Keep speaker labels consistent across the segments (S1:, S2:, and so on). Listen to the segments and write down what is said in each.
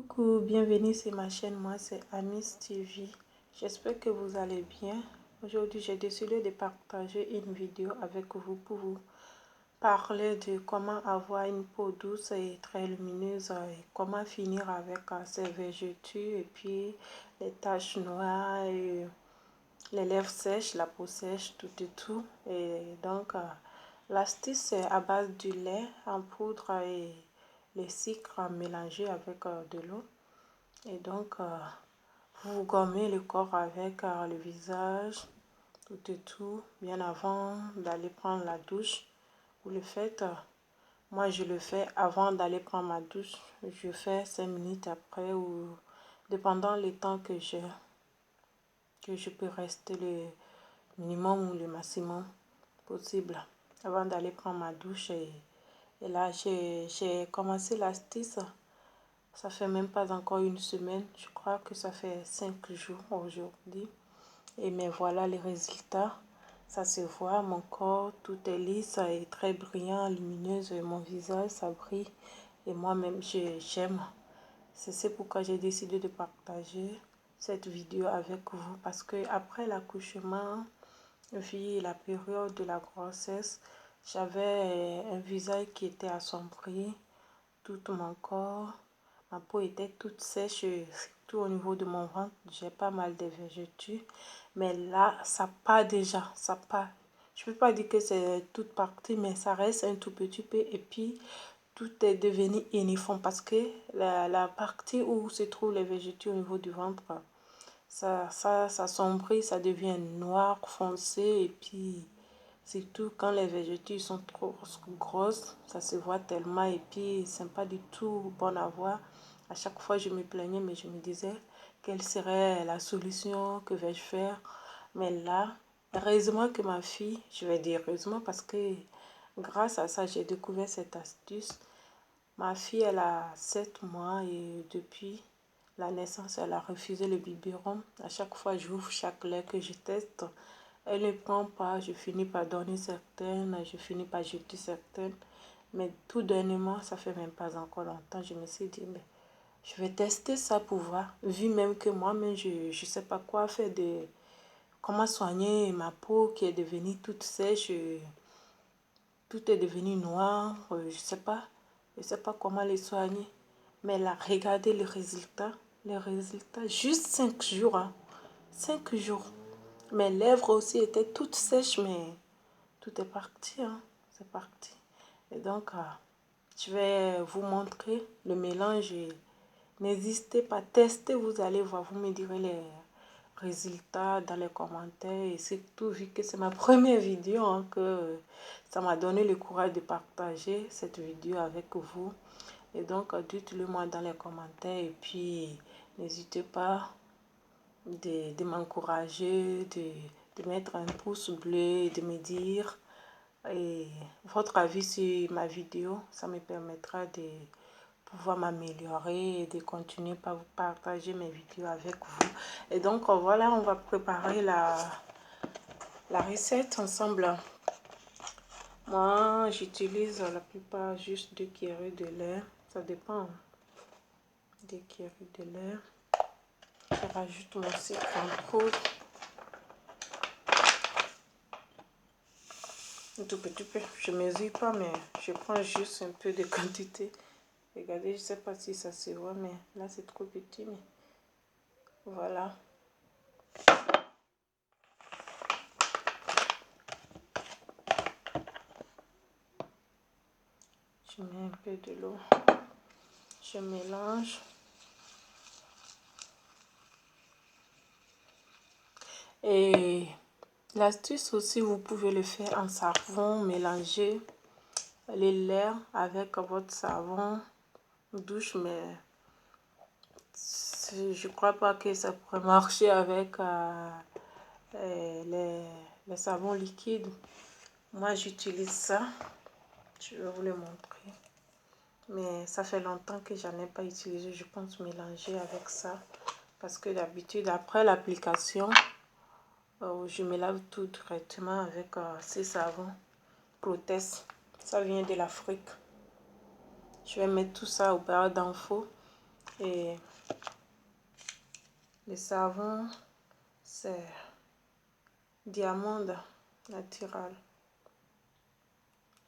S1: Coucou, bienvenue sur ma chaîne, moi c'est Amis TV. J'espère que vous allez bien. Aujourd'hui j'ai décidé de partager une vidéo avec vous pour vous parler de comment avoir une peau douce et très lumineuse et comment finir avec ses vergetures et puis les taches noires et les lèvres sèches, la peau sèche, tout et tout. Et donc l'astuce c'est à base du lait en poudre et les sucres mélangés avec de l'eau. Et donc, vous gommez le corps avec le visage, tout et tout, bien avant d'aller prendre la douche. Vous le faites, moi je le fais avant d'aller prendre ma douche. Je fais 5 minutes après ou dépendant le temps que je peux rester le minimum ou le maximum possible avant d'aller prendre ma douche. Et là, j'ai commencé l'astuce. Ça fait même pas encore une semaine. Je crois que ça fait 5 jours aujourd'hui. Et mais voilà les résultats. Ça se voit, mon corps, tout est lisse et très brillant, lumineuse. Et mon visage, ça brille. Et moi-même, j'aime. C'est pourquoi j'ai décidé de partager cette vidéo avec vous. Parce que après l'accouchement, vu la période de la grossesse, j'avais un visage qui était assombri, tout mon corps. Ma peau était toute sèche, surtout au niveau de mon ventre. J'ai pas mal de vergetures. Mais là, ça part déjà. Ça part. Je peux pas dire que c'est toute partie, mais ça reste un tout petit peu. Et puis, tout est devenu uniforme parce que la partie où se trouvent les vergetures au niveau du ventre, ça s'assombrit, ça devient noir, foncé. Et puis, surtout quand les vergetures sont trop grosses, ça se voit tellement. Et puis, c'est pas du tout bon à voir. À chaque fois, je me plaignais, mais je me disais, quelle serait la solution, que vais-je faire? Mais là, heureusement que ma fille, je vais dire heureusement parce que grâce à ça, j'ai découvert cette astuce. Ma fille, elle a 7 mois et depuis la naissance, elle a refusé le biberon. À chaque fois, j'ouvre chaque lait que je teste. Elle ne prend pas, je finis par donner certaines, je finis par jeter certaines. Mais tout dernièrement, ça fait même pas encore longtemps, je me suis dit, mais je vais tester ça pour voir. Vu même que moi-même, je ne sais pas quoi faire de... Comment soigner ma peau qui est devenue toute sèche, tout est devenu noir, je sais pas. Je sais pas comment les soigner. Mais là, regardez le résultat. Les résultats, juste 5 jours. 5 jours. Mes lèvres aussi étaient toutes sèches, mais tout est parti. C'est parti. Et donc, je vais vous montrer le mélange. N'hésitez pas à tester, vous allez voir, vous me direz les résultats dans les commentaires. Et surtout, vu que c'est ma première vidéo, que ça m'a donné le courage de partager cette vidéo avec vous. Et donc, dites-le moi dans les commentaires. Et puis, n'hésitez pas de m'encourager, de mettre un pouce bleu et de me dire votre avis sur ma vidéo. Ça me permettra de pouvoir m'améliorer et de continuer par vous partager mes vidéos avec vous. Et donc, voilà, on va préparer la recette ensemble. Moi, j'utilise la plupart juste 2 cuillerées de lait. Ça dépend. 2 cuillerées de lait. Je rajoute mon sucre en poudre. Un tout petit peu. Je ne mesure pas, mais je prends juste un peu de quantité. Regardez, je ne sais pas si ça se voit, mais là c'est trop petit. Mais voilà. Je mets un peu de l'eau. Je mélange. Et l'astuce aussi, vous pouvez le faire en savon, mélanger les laits avec votre savon douche, mais je crois pas que ça pourrait marcher avec les savons liquides. Moi, j'utilise ça. Je vais vous le montrer. Mais ça fait longtemps que j'en ai pas utilisé. Je pense mélanger avec ça. Parce que d'habitude, après l'application, je me lave tout directement avec ces savons Protes. Ça vient de l'Afrique. Je vais mettre tout ça au beurre d'infos. Et Le savon, c'est Diamond Natural.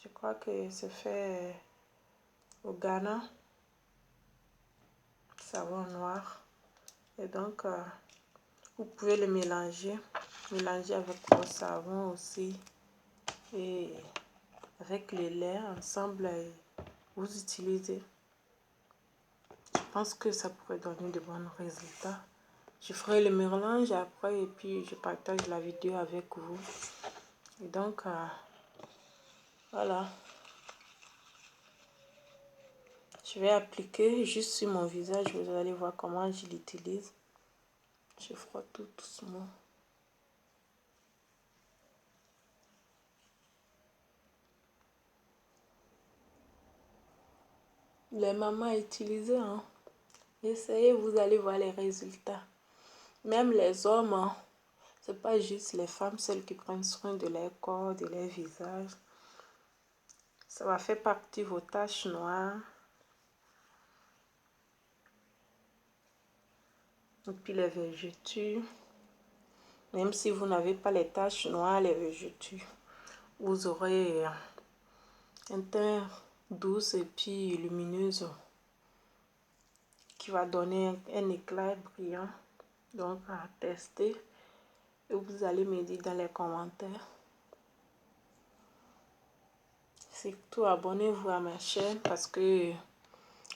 S1: Je crois que c'est fait au Ghana. Savon noir. Et donc, vous pouvez le mélanger. Mélanger avec vos savons aussi. Et avec le lait ensemble, vous utilisez. Je pense que ça pourrait donner de bons résultats. Je ferai le mélange après et puis je partage la vidéo avec vous. Et donc, voilà. Je vais appliquer juste sur mon visage. Vous allez voir comment je l'utilise. Je frotte tout doucement. Les mamans utilisent, hein. Essayez, vous allez voir les résultats. Même les hommes, hein. C'est pas juste les femmes celles qui prennent soin de leur corps, de leur visage. Ça va faire partir vos taches noires. Et puis les vergetures. Même si vous n'avez pas les taches noires, les vergetures, vous aurez un teint douce et puis lumineuse qui va donner un éclat brillant. Donc à tester. Et vous allez me dire dans les commentaires. Surtout abonnez-vous à ma chaîne parce que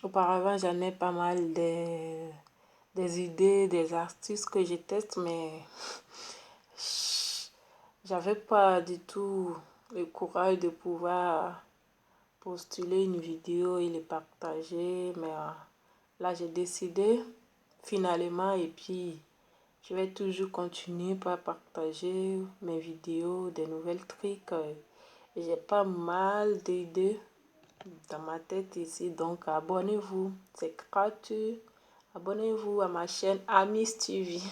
S1: auparavant j'en ai pas mal des idées, des astuces que je teste, mais j'avais pas du tout le courage de pouvoir postuler une vidéo et les partager. Mais là j'ai décidé finalement et puis je vais toujours continuer par partager mes vidéos, des nouvelles trucs. J'ai pas mal d'idées dans ma tête ici, donc abonnez-vous, c'est gratuit. Abonnez-vous à ma chaîne Amis TV.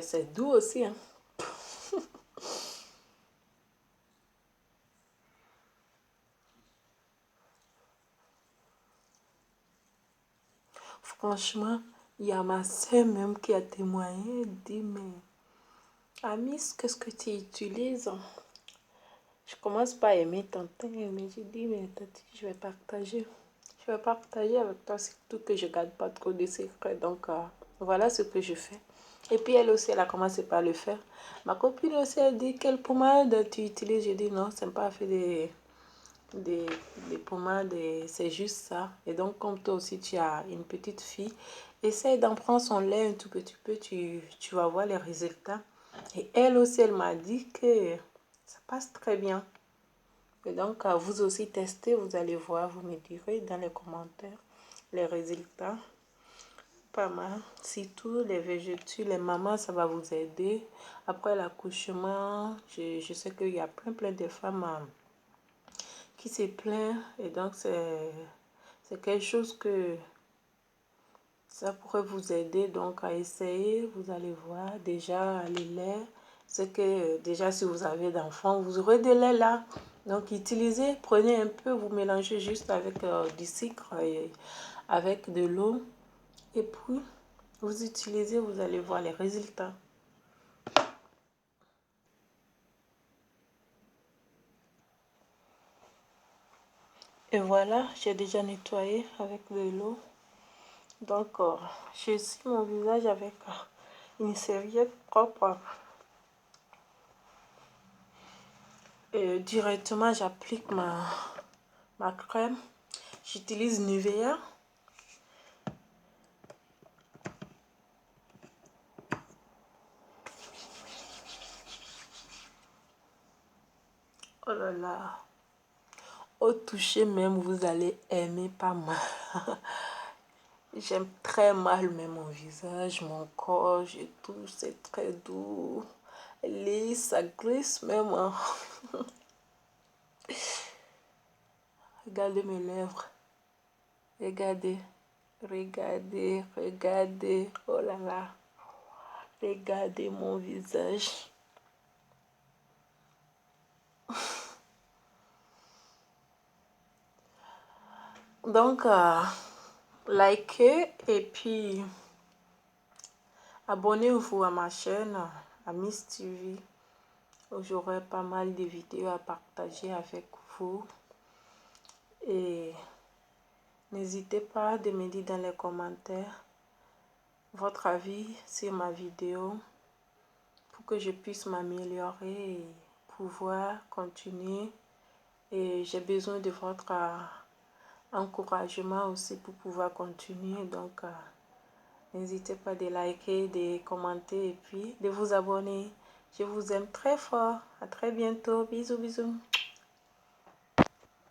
S1: C'est doux aussi, hein. Franchement, il y a ma soeur même qui a témoigné. Elle dit, mais Amis, qu'est-ce que tu utilises? Je commence pas à aimer ton teint, mais j'ai dit, mais tati, je vais partager. Je vais partager avec toi, surtout que je ne garde pas trop de secrets. Donc, voilà ce que je fais. Et puis, elle aussi, elle a commencé par le faire. Ma copine aussi, elle dit, quelle pommade tu utilises? J'ai dit, non, c'est pas fait des pommades, c'est juste ça. Et donc, comme toi aussi, tu as une petite fille, essaye d'en prendre son lait un tout petit peu, tu vas voir les résultats. Et elle aussi, elle m'a dit que ça passe très bien. Et donc, vous aussi testez, vous allez voir, vous me direz dans les commentaires les résultats. Pas mal. Surtout les végétaux, les mamans, ça va vous aider. Après l'accouchement, je sais qu'il y a plein de femmes qui se plaignent. Et donc, c'est quelque chose que ça pourrait vous aider. Donc, à essayer, vous allez voir. Déjà, les laits, c'est que déjà, si vous avez d'enfants, vous aurez des laits là. Donc, utilisez, prenez un peu, vous mélangez juste avec du sucre et avec de l'eau. Et puis, vous utilisez, vous allez voir les résultats. Et voilà, j'ai déjà nettoyé avec de l'eau. Donc, je suis mon visage avec une serviette propre. Et directement, j'applique ma crème. J'utilise Nivea. Oh là là. Au toucher même, vous allez aimer pas mal. J'aime très mal même mon visage, mon corps, je touche, c'est très doux. Lisse, ça glisse même, hein. Regardez mes lèvres. Regardez. Regardez, regardez. Oh là là. Regardez mon visage. Donc, likez et puis abonnez-vous à ma chaîne Amis TV. J'aurai pas mal de vidéos à partager avec vous. Et n'hésitez pas de me dire dans les commentaires votre avis sur ma vidéo pour que je puisse m'améliorer et pouvoir continuer. Et j'ai besoin de votre encouragement aussi pour pouvoir continuer. Donc, n'hésitez pas de liker, de commenter et puis de vous abonner. Je vous aime très fort. À très bientôt. Bisous, bisous.